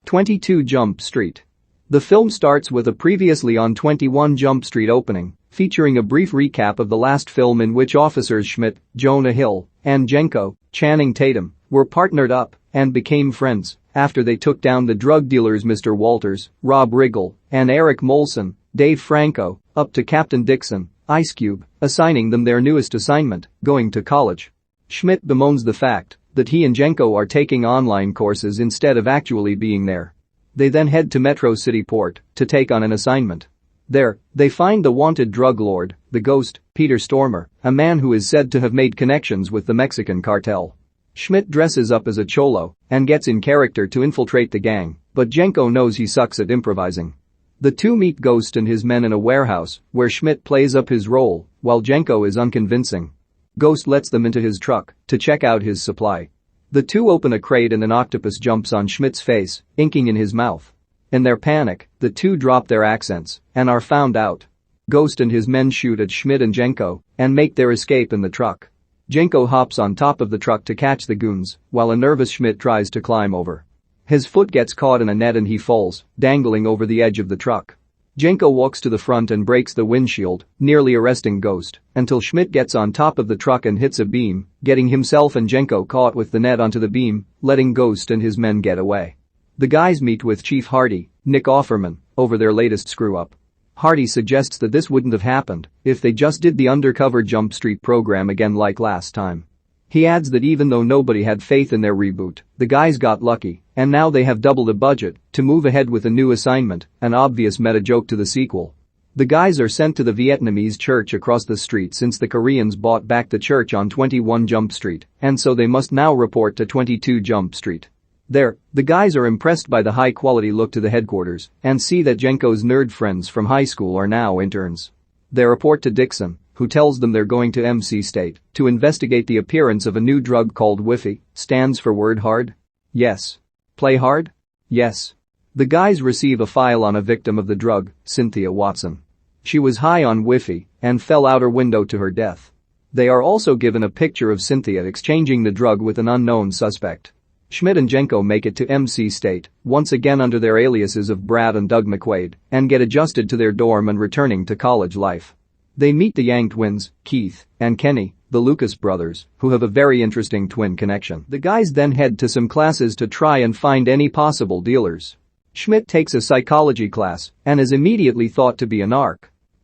22 Jump Street. The film starts with a previously on 21 Jump Street opening, featuring a brief recap of the last film in which officers Schmidt, Jonah Hill, and Jenko, Channing Tatum, were partnered up and became friends after they took down the drug dealers Mr. Walters, Rob Riggle, and Eric Molson, Dave Franco, up to Captain Dixon, Ice Cube, assigning them their newest assignment, going to college. Schmidt bemoans the fact that he and Jenko are taking online courses instead of actually being there. They then head to Metro City Port to take on an assignment. There, they find the wanted drug lord, the Ghost, Peter Stormare, a man who is said to have made connections with the Mexican cartel. Schmidt dresses up as a cholo and gets in character to infiltrate the gang, but Jenko knows he sucks at improvising. The two meet Ghost and his men in a warehouse where Schmidt plays up his role while Jenko is unconvincing. Ghost lets them into his truck to check out his supply. The two open a crate and an octopus jumps on Schmidt's face, inking in his mouth. In their panic, the two drop their accents and are found out. Ghost and his men shoot at Schmidt and Jenko and make their escape in the truck. Jenko hops on top of the truck to catch the goons, while a nervous Schmidt tries to climb over. His foot gets caught in a net and he falls, dangling over the edge of the truck. Jenko walks to the front and breaks the windshield, nearly arresting Ghost, until Schmidt gets on top of the truck and hits a beam, getting himself and Jenko caught with the net onto the beam, letting Ghost and his men get away. The guys meet with Chief Hardy, Nick Offerman, over their latest screw-up. Hardy suggests that this wouldn't have happened if they just did the undercover Jump Street program again like last time. He adds that even though nobody had faith in their reboot, the guys got lucky, and now they have double the budget to move ahead with a new assignment, an obvious meta joke to the sequel. The guys are sent to the Vietnamese church across the street since the Koreans bought back the church on 21 Jump Street, and so they must now report to 22 Jump Street. There, the guys are impressed by the high-quality look to the headquarters and see that Jenko's nerd friends from high school are now interns. They report to Dixon, who tells them they're going to MC State to investigate the appearance of a new drug called Whiffy, stands for word hard? Yes. Play hard? Yes. The guys receive a file on a victim of the drug, Cynthia Watson. She was high on Whiffy and fell out her window to her death. They are also given a picture of Cynthia exchanging the drug with an unknown suspect. Schmidt and Jenko make it to MC State, once again under their aliases of Brad and Doug McQuaid, and get adjusted to their dorm and returning to college life. They meet the Yang twins, Keith and Kenny, the Lucas brothers, who have a very interesting twin connection. The guys then head to some classes to try and find any possible dealers. Schmidt takes a psychology class and is immediately thought to be a narc.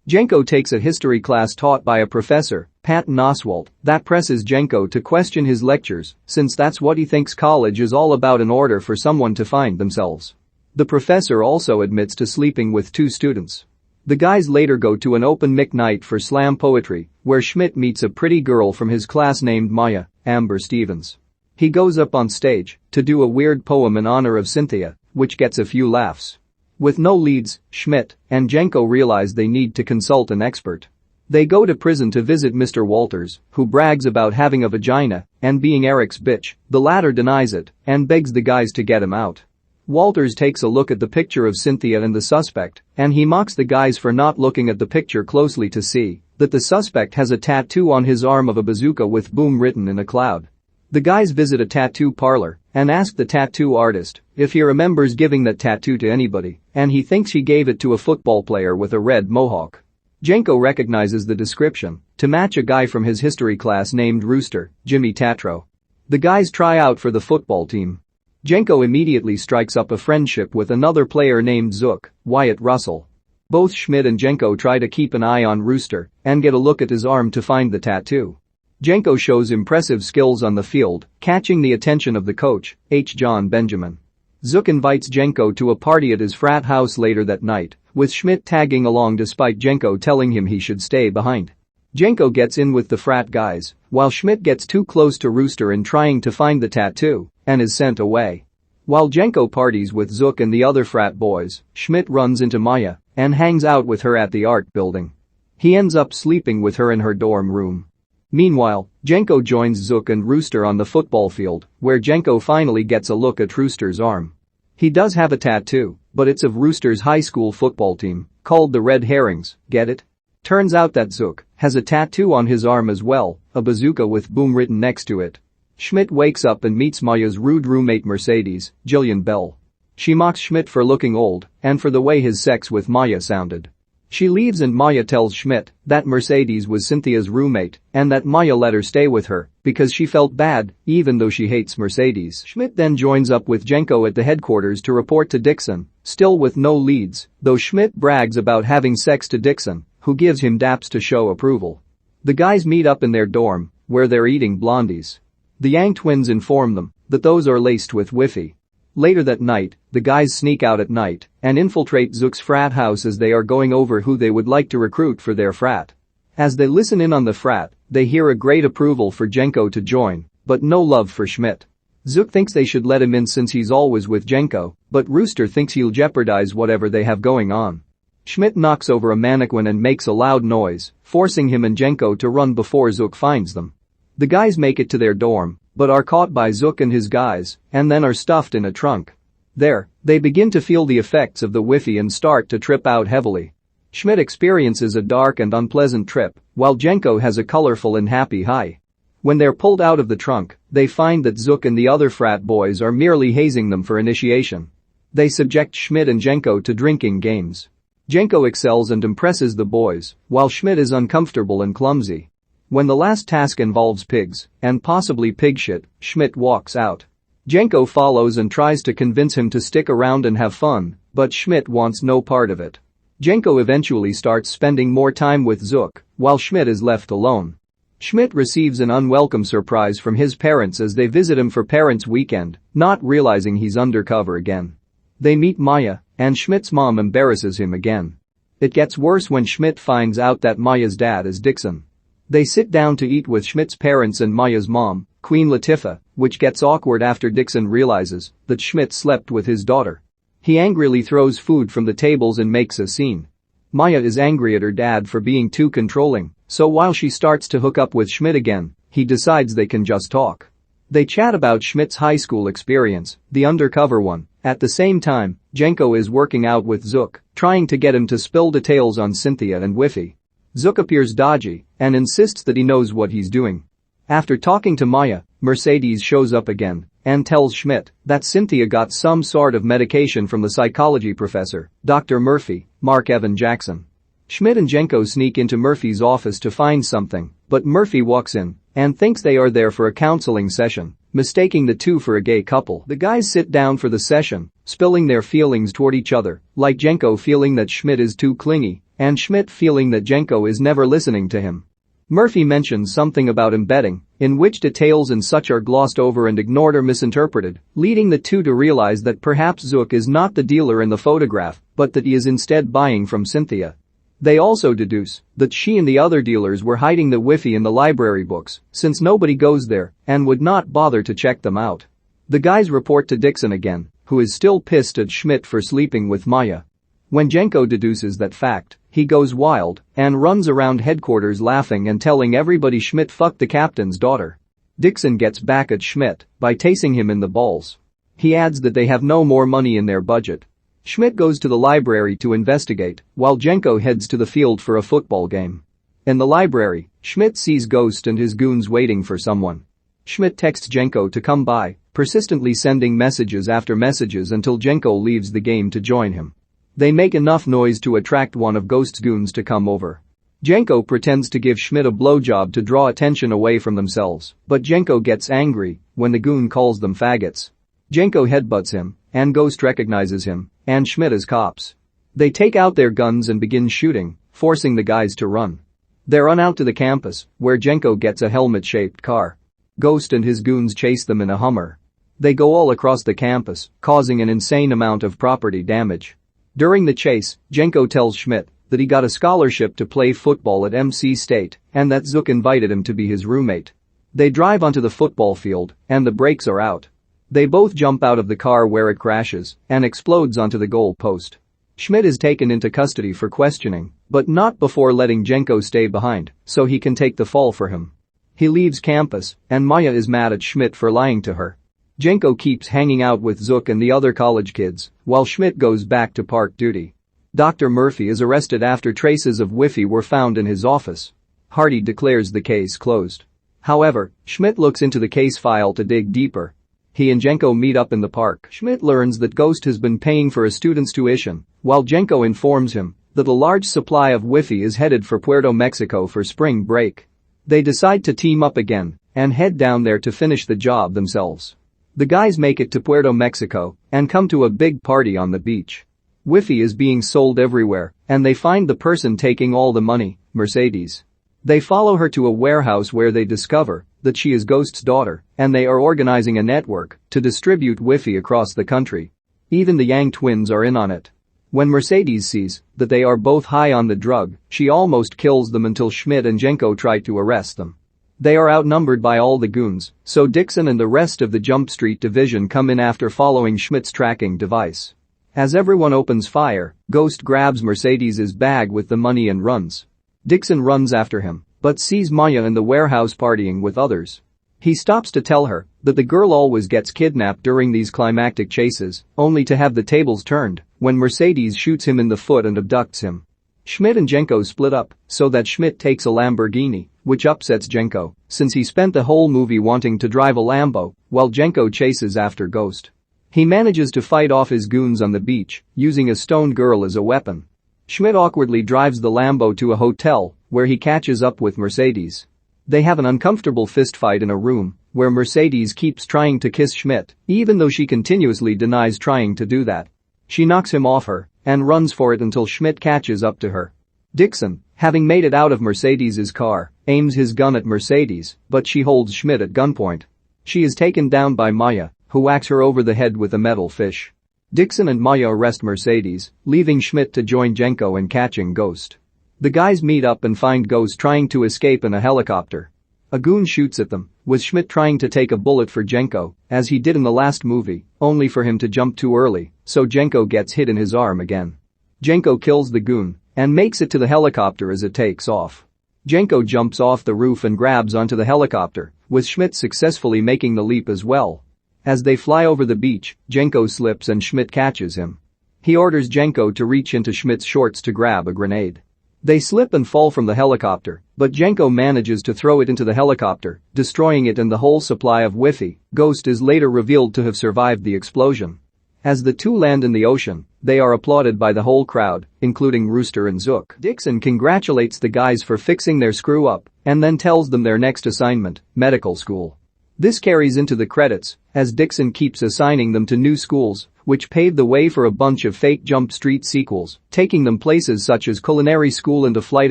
Jenko takes a history class taught by a professor, Patton Oswalt, that presses Jenko to question his lectures since that's what he thinks college is all about in order for someone to find themselves. The professor also admits to sleeping with two students. The guys later go to an open mic night for slam poetry, where Schmidt meets a pretty girl from his class named Maya, Amber Stevens. He goes up on stage to do a weird poem in honor of Cynthia, which gets a few laughs. With no leads, Schmidt and Jenko realize they need to consult an expert. They go to prison to visit Mr. Walters, who brags about having a vagina and being Eric's bitch. The latter denies it and begs the guys to get him out. Walters takes a look at the picture of Cynthia and the suspect, and he mocks the guys for not looking at the picture closely to see that the suspect has a tattoo on his arm of a bazooka with boom written in a cloud. The guys visit a tattoo parlor and ask the tattoo artist if he remembers giving that tattoo to anybody, and he thinks he gave it to a football player with a red mohawk. Jenko recognizes the description to match a guy from his history class named Rooster, Jimmy Tatro. The guys try out for the football team. Jenko immediately strikes up a friendship with another player named Zook, Wyatt Russell. Both Schmidt and Jenko try to keep an eye on Rooster and get a look at his arm to find the tattoo. Jenko shows impressive skills on the field, catching the attention of the coach, H. John Benjamin. Zook invites Jenko to a party at his frat house later that night, with Schmidt tagging along despite Jenko telling him he should stay behind. Jenko gets in with the frat guys, while Schmidt gets too close to Rooster in trying to find the tattoo and is sent away. While Jenko parties with Zook and the other frat boys, Schmidt runs into Maya and hangs out with her at the art building. He ends up sleeping with her in her dorm room. Meanwhile, Jenko joins Zook and Rooster on the football field, where Jenko finally gets a look at Rooster's arm. He does have a tattoo, but it's of Rooster's high school football team, called the Red Herrings, get it? Turns out that Zook has a tattoo on his arm as well, a bazooka with boom written next to it. Schmidt wakes up and meets Maya's rude roommate Mercedes, Jillian Bell. She mocks Schmidt for looking old and for the way his sex with Maya sounded. She leaves and Maya tells Schmidt that Mercedes was Cynthia's roommate and that Maya let her stay with her because she felt bad even though she hates Mercedes. Schmidt then joins up with Jenko at the headquarters to report to Dixon, still with no leads, though Schmidt brags about having sex to Dixon, who gives him daps to show approval. The guys meet up in their dorm, where they're eating blondies. The Yang twins inform them that those are laced with Wi-Fi. Later that night, the guys sneak out at night and infiltrate Zook's frat house as they are going over who they would like to recruit for their frat. As they listen in on the frat, they hear a great approval for Jenko to join, but no love for Schmidt. Zook thinks they should let him in since he's always with Jenko, but Rooster thinks he'll jeopardize whatever they have going on. Schmidt knocks over a mannequin and makes a loud noise, forcing him and Jenko to run before Zook finds them. The guys make it to their dorm, but are caught by Zook and his guys, and then are stuffed in a trunk. There, they begin to feel the effects of the Wi-Fi and start to trip out heavily. Schmidt experiences a dark and unpleasant trip, while Jenko has a colorful and happy high. When they're pulled out of the trunk, they find that Zook and the other frat boys are merely hazing them for initiation. They subject Schmidt and Jenko to drinking games. Jenko excels and impresses the boys, while Schmidt is uncomfortable and clumsy. When the last task involves pigs, and possibly pig shit, Schmidt walks out. Jenko follows and tries to convince him to stick around and have fun, but Schmidt wants no part of it. Jenko eventually starts spending more time with Zook, while Schmidt is left alone. Schmidt receives an unwelcome surprise from his parents as they visit him for Parents' Weekend, not realizing he's undercover again. They meet Maya, and Schmidt's mom embarrasses him again. It gets worse when Schmidt finds out that Maya's dad is Dixon. They sit down to eat with Schmidt's parents and Maya's mom, Queen Latifah, which gets awkward after Dixon realizes that Schmidt slept with his daughter. He angrily throws food from the tables and makes a scene. Maya is angry at her dad for being too controlling, so while she starts to hook up with Schmidt again, he decides they can just talk. They chat about Schmidt's high school experience, the undercover one. At the same time, Jenko is working out with Zook, trying to get him to spill details on Cynthia and Wi-Fi. Zook appears dodgy and insists that he knows what he's doing. After talking to Maya, Mercedes shows up again and tells Schmidt that Cynthia got some sort of medication from the psychology professor, Dr. Murphy, Mark Evan Jackson. Schmidt and Jenko sneak into Murphy's office to find something, but Murphy walks in and thinks they are there for a counseling session, mistaking the two for a gay couple. The guys sit down for the session, spilling their feelings toward each other, like Jenko feeling that Schmidt is too clingy and Schmidt feeling that Jenko is never listening to him. Murphy mentions something about embedding, in which details and such are glossed over and ignored or misinterpreted, leading the two to realize that perhaps Zook is not the dealer in the photograph, but that he is instead buying from Cynthia. They also deduce that she and the other dealers were hiding the Wi-Fi in the library books, since nobody goes there and would not bother to check them out. The guys report to Dixon again, who is still pissed at Schmidt for sleeping with Maya. When Jenko deduces that fact, he goes wild and runs around headquarters laughing and telling everybody Schmidt fucked the captain's daughter. Dixon gets back at Schmidt by tasing him in the balls. He adds that they have no more money in their budget. Schmidt goes to the library to investigate, while Jenko heads to the field for a football game. In the library, Schmidt sees Ghost and his goons waiting for someone. Schmidt texts Jenko to come by, persistently sending messages after messages until Jenko leaves the game to join him. They make enough noise to attract one of Ghost's goons to come over. Jenko pretends to give Schmidt a blowjob to draw attention away from themselves, but Jenko gets angry when the goon calls them faggots. Jenko headbutts him, and Ghost recognizes him and Schmidt as cops. They take out their guns and begin shooting, forcing the guys to run. They run out to the campus, where Jenko gets a helmet-shaped car. Ghost and his goons chase them in a Hummer. They go all across the campus, causing an insane amount of property damage. During the chase, Jenko tells Schmidt that he got a scholarship to play football at MC State and that Zook invited him to be his roommate. They drive onto the football field, and the brakes are out. They both jump out of the car where it crashes and explodes onto the goal post. Schmidt is taken into custody for questioning, but not before letting Jenko stay behind so he can take the fall for him. He leaves campus, and Maya is mad at Schmidt for lying to her. Jenko keeps hanging out with Zook and the other college kids, while Schmidt goes back to park duty. Dr. Murphy is arrested after traces of Wi-Fi were found in his office. Hardy declares the case closed. However, Schmidt looks into the case file to dig deeper. He and Jenko meet up in the park. Schmidt learns that Ghost has been paying for a student's tuition, while Jenko informs him that a large supply of Wi-Fi is headed for Puerto Mexico for spring break. They decide to team up again and head down there to finish the job themselves. The guys make it to Puerto Mexico and come to a big party on the beach. Wi-Fi is being sold everywhere, and they find the person taking all the money, Mercedes. They follow her to a warehouse where they discover that she is Ghost's daughter, and they are organizing a network to distribute Wi-Fi across the country. Even the Yang twins are in on it. When Mercedes sees that they are both high on the drug, she almost kills them until Schmidt and Jenko try to arrest them. They are outnumbered by all the goons, so Dixon and the rest of the Jump Street division come in after following Schmidt's tracking device. As everyone opens fire, Ghost grabs Mercedes's bag with the money and runs. Dixon runs after him, but sees Maya in the warehouse partying with others. He stops to tell her that the girl always gets kidnapped during these climactic chases, only to have the tables turned when Mercedes shoots him in the foot and abducts him. Schmidt and Jenko split up so that Schmidt takes a Lamborghini, which upsets Jenko since he spent the whole movie wanting to drive a Lambo while Jenko chases after Ghost. He manages to fight off his goons on the beach using a stone girl as a weapon. Schmidt awkwardly drives the Lambo to a hotel where he catches up with Mercedes. They have an uncomfortable fistfight in a room where Mercedes keeps trying to kiss Schmidt even though she continuously denies trying to do that. She knocks him off her and runs for it until Schmidt catches up to her. Dixon, having made it out of Mercedes's car, aims his gun at Mercedes, but she holds Schmidt at gunpoint. She is taken down by Maya, who whacks her over the head with a metal fish. Dixon and Maya arrest Mercedes, leaving Schmidt to join Jenko in catching Ghost. The guys meet up and find Ghost trying to escape in a helicopter. A goon shoots at them, with Schmidt trying to take a bullet for Jenko, as he did in the last movie, only for him to jump too early, so Jenko gets hit in his arm again. Jenko kills the goon and makes it to the helicopter as it takes off. Jenko jumps off the roof and grabs onto the helicopter, with Schmidt successfully making the leap as well. As they fly over the beach, Jenko slips and Schmidt catches him. He orders Jenko to reach into Schmidt's shorts to grab a grenade. They slip and fall from the helicopter, but Jenko manages to throw it into the helicopter, destroying it and the whole supply of Wi-Fi. Ghost is later revealed to have survived the explosion. As the two land in the ocean, they are applauded by the whole crowd, including Rooster and Zook. Dixon congratulates the guys for fixing their screw-up and then tells them their next assignment, medical school. This carries into the credits, as Dixon keeps assigning them to new schools, which paved the way for a bunch of fake Jump Street sequels, taking them places such as Culinary School and a Flight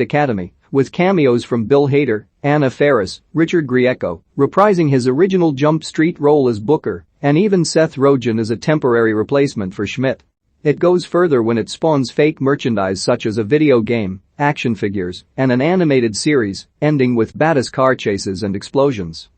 Academy, with cameos from Bill Hader, Anna Faris, Richard Grieco, reprising his original Jump Street role as Booker, and even Seth Rogen as a temporary replacement for Schmidt. It goes further when it spawns fake merchandise such as a video game, action figures, and an animated series, ending with badass car chases and explosions.